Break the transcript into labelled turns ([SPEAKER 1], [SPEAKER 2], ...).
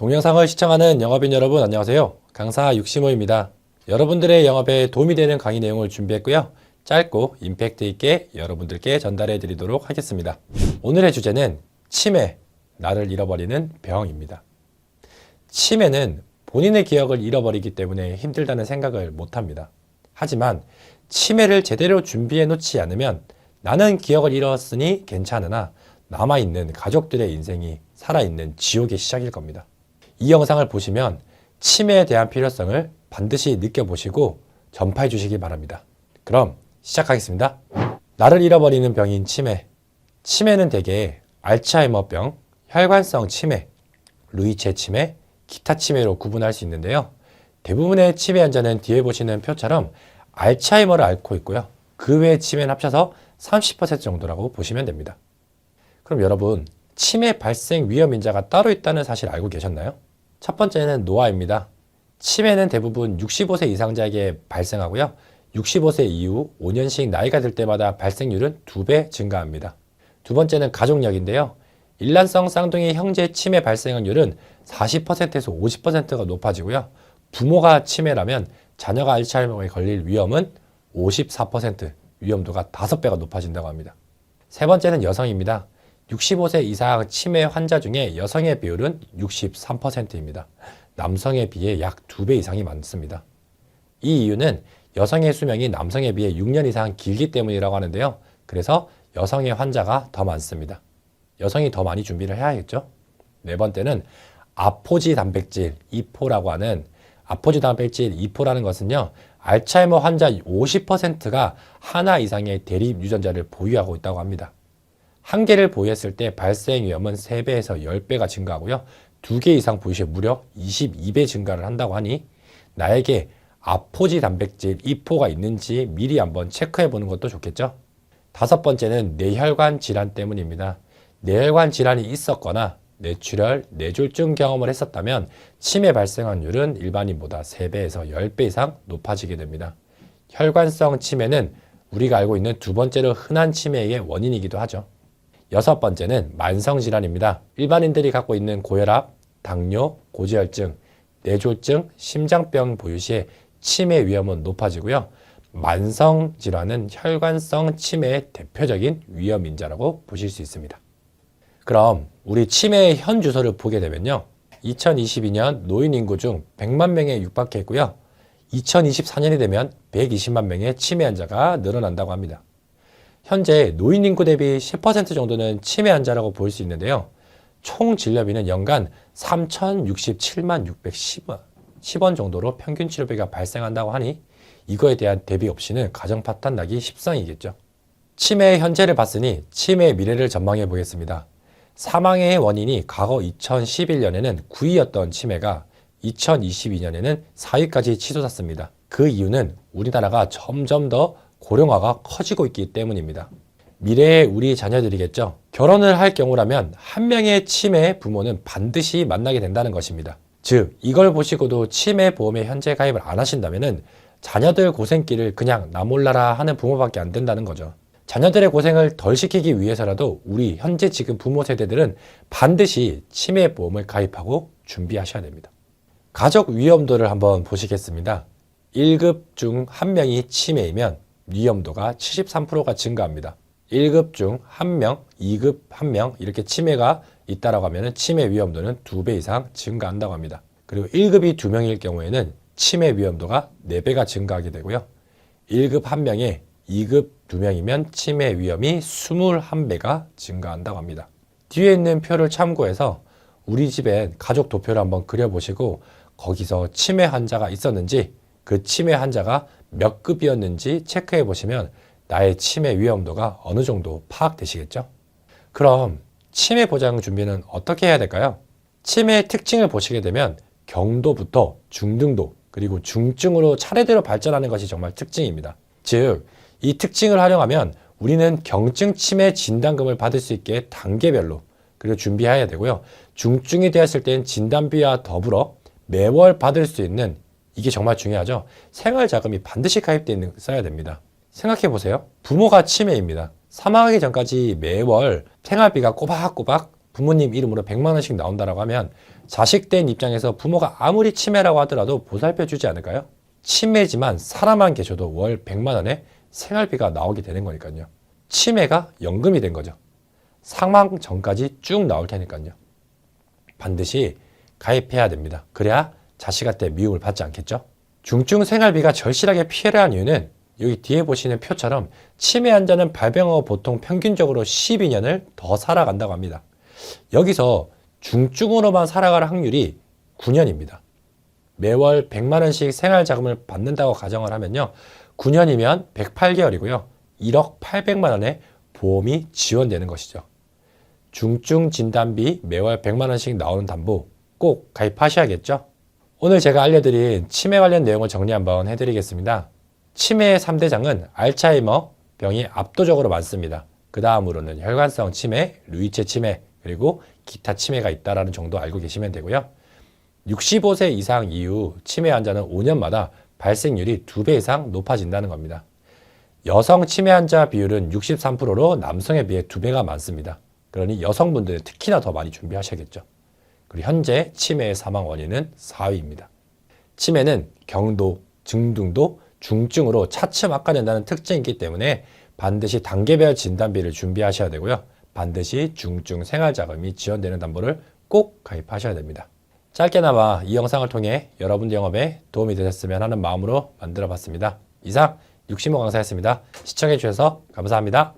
[SPEAKER 1] 동영상을 시청하는 영업인 여러분 안녕하세요. 강사 육시모입니다. 여러분들의 영업에 도움이 되는 강의 내용을 준비했고요. 짧고 임팩트 있게 여러분들께 전달해 드리도록 하겠습니다. 오늘의 주제는 치매, 나를 잃어버리는 병입니다. 치매는 본인의 기억을 잃어버리기 때문에 힘들다는 생각을 못합니다. 하지만 치매를 제대로 준비해 놓지 않으면 나는 기억을 잃었으니 괜찮으나 남아있는 가족들의 인생이 살아있는 지옥의 시작일 겁니다. 이 영상을 보시면 치매에 대한 필요성을 반드시 느껴보시고 전파해 주시기 바랍니다. 그럼 시작하겠습니다. 나를 잃어버리는 병인 치매. 치매는 대개 알츠하이머병, 혈관성 치매, 루이체 치매, 기타 치매로 구분할 수 있는데요. 대부분의 치매 환자는 뒤에 보시는 표처럼 알츠하이머를 앓고 있고요. 그 외의 치매는 합쳐서 30% 정도라고 보시면 됩니다. 그럼 여러분, 치매 발생 위험 인자가 따로 있다는 사실 알고 계셨나요? 첫 번째는 노화입니다. 치매는 대부분 65세 이상자에게 발생하고요. 65세 이후 5년씩 나이가 들 때마다 발생률은 2배 증가합니다. 두 번째는 가족력인데요. 일란성 쌍둥이 형제 치매 발생 확률은 40%에서 50%가 높아지고요. 부모가 치매라면 자녀가 알츠하이머에 걸릴 위험은 54%, 위험도가 5배가 높아진다고 합니다. 세 번째는 여성입니다. 65세 이상 치매 환자 중에 여성의 비율은 63%입니다. 남성에 비해 약 2배 이상이 많습니다. 이 이유는 여성의 수명이 남성에 비해 6년 이상 길기 때문이라고 하는데요. 그래서 여성의 환자가 더 많습니다. 여성이 더 많이 준비를 해야겠죠. 네 번째는 아포지 단백질 2포라고 하는 아포지 단백질 2포라는 것은요. 알츠하이머 환자 50%가 하나 이상의 대립 유전자를 보유하고 있다고 합니다. 한 개를 보유했을 때 발생 위험은 3배에서 10배가 증가하고요. 2개 이상 보유 시 무려 22배 증가를 한다고 하니 나에게 아포지 단백질 2포가 있는지 미리 한번 체크해 보는 것도 좋겠죠. 다섯 번째는 뇌혈관 질환 때문입니다. 뇌혈관 질환이 있었거나 뇌출혈, 뇌졸중 경험을 했었다면 치매 발생 확률은 일반인보다 3배에서 10배 이상 높아지게 됩니다. 혈관성 치매는 우리가 알고 있는 두 번째로 흔한 치매의 원인이기도 하죠. 여섯 번째는 만성질환입니다. 일반인들이 갖고 있는 고혈압, 당뇨, 고지혈증, 뇌졸중, 심장병 보유 시에 치매 위험은 높아지고요. 만성질환은 혈관성 치매의 대표적인 위험인자라고 보실 수 있습니다. 그럼 우리 치매의 현 주소를 보게 되면요. 2022년 노인 인구 중 100만 명에 육박했고요. 2024년이 되면 120만 명의 치매 환자가 늘어난다고 합니다. 현재 노인 인구 대비 10% 정도는 치매 환자라고 볼 수 있는데요. 총 진료비는 연간 3,067만 610원 정도로 평균 치료비가 발생한다고 하니 이거에 대한 대비 없이는 가정 파탄 나기 십상이겠죠. 치매의 현재를 봤으니 치매의 미래를 전망해 보겠습니다. 사망의 원인이 과거 2011년에는 9위였던 치매가 2022년에는 4위까지 치솟았습니다. 그 이유는 우리나라가 점점 더 고령화가 커지고 있기 때문입니다. 미래의 우리 자녀들이겠죠. 결혼을 할 경우라면 한 명의 치매 부모는 반드시 만나게 된다는 것입니다. 즉 이걸 보시고도 치매 보험에 현재 가입을 안 하신다면 자녀들 고생길을 그냥 나 몰라라 하는 부모밖에 안 된다는 거죠. 자녀들의 고생을 덜 시키기 위해서라도 우리 현재 지금 부모 세대들은 반드시 치매 보험을 가입하고 준비하셔야 됩니다. 가족 위험도를 한번 보시겠습니다. 1급 중 1명이 치매이면 위험도가 73%가 증가합니다. 1급 중 1명, 2급 1명 이렇게 치매가 있다라고 하면 치매 위험도는 2배 이상 증가한다고 합니다. 그리고 1급이 2명일 경우에는 치매 위험도가 4배가 증가하게 되고요. 1급 1명에 2급 2명이면 치매 위험이 21배가 증가한다고 합니다. 뒤에 있는 표를 참고해서 우리 집엔 가족 도표를 한번 그려보시고 거기서 치매 환자가 있었는지 그 치매 환자가 몇 급이었는지 체크해 보시면 나의 치매 위험도가 어느 정도 파악되시겠죠? 그럼 치매 보장 준비는 어떻게 해야 될까요? 치매의 특징을 보시게 되면 경도부터 중등도 그리고 중증으로 차례대로 발전하는 것이 정말 특징입니다. 즉, 이 특징을 활용하면 우리는 경증 치매 진단금을 받을 수 있게 단계별로 그리고 준비해야 되고요. 중증이 되었을 땐 진단비와 더불어 매월 받을 수 있는 이게 정말 중요하죠. 생활자금이 반드시 가입되어 있어야 됩니다. 생각해 보세요. 부모가 치매입니다. 사망하기 전까지 매월 생활비가 꼬박꼬박 부모님 이름으로 100만 원씩 나온다라고 하면 자식된 입장에서 부모가 아무리 치매라고 하더라도 보살펴주지 않을까요? 치매지만 살아만 계셔도 월 100만 원의 생활비가 나오게 되는 거니까요. 치매가 연금이 된 거죠. 사망 전까지 쭉 나올 테니까요. 반드시 가입해야 됩니다. 그래야 자식한테 미움을 받지 않겠죠? 중증 생활비가 절실하게 필요한 이유는 여기 뒤에 보시는 표처럼 치매 환자는 발병 후 보통 평균적으로 12년을 더 살아간다고 합니다. 여기서 중증으로만 살아갈 확률이 9년입니다. 매월 100만 원씩 생활자금을 받는다고 가정을 하면요. 9년이면 108개월이고요. 1억 800만 원의 보험이 지원되는 것이죠. 중증 진단비 매월 100만 원씩 나오는 담보 꼭 가입하셔야겠죠? 오늘 제가 알려드린 치매 관련 내용을 정리 한번 해드리겠습니다. 치매의 3대장은 알츠하이머 병이 압도적으로 많습니다. 그 다음으로는 혈관성 치매, 루이체 치매, 그리고 기타 치매가 있다는 정도 알고 계시면 되고요. 65세 이상 이후 치매 환자는 5년마다 발생률이 2배 이상 높아진다는 겁니다. 여성 치매 환자 비율은 63%로 남성에 비해 2배가 많습니다. 그러니 여성분들은 특히나 더 많이 준비하셔야겠죠. 그리고 현재 치매의 사망 원인은 4위입니다. 치매는 경도, 중등도, 중증으로 차츰 악화된다는 특징이 있기 때문에 반드시 단계별 진단비를 준비하셔야 되고요. 반드시 중증 생활자금이 지원되는 담보를 꼭 가입하셔야 됩니다. 짧게나마 이 영상을 통해 여러분들 영업에 도움이 되셨으면 하는 마음으로 만들어 봤습니다. 이상 65 강사였습니다. 시청해 주셔서 감사합니다.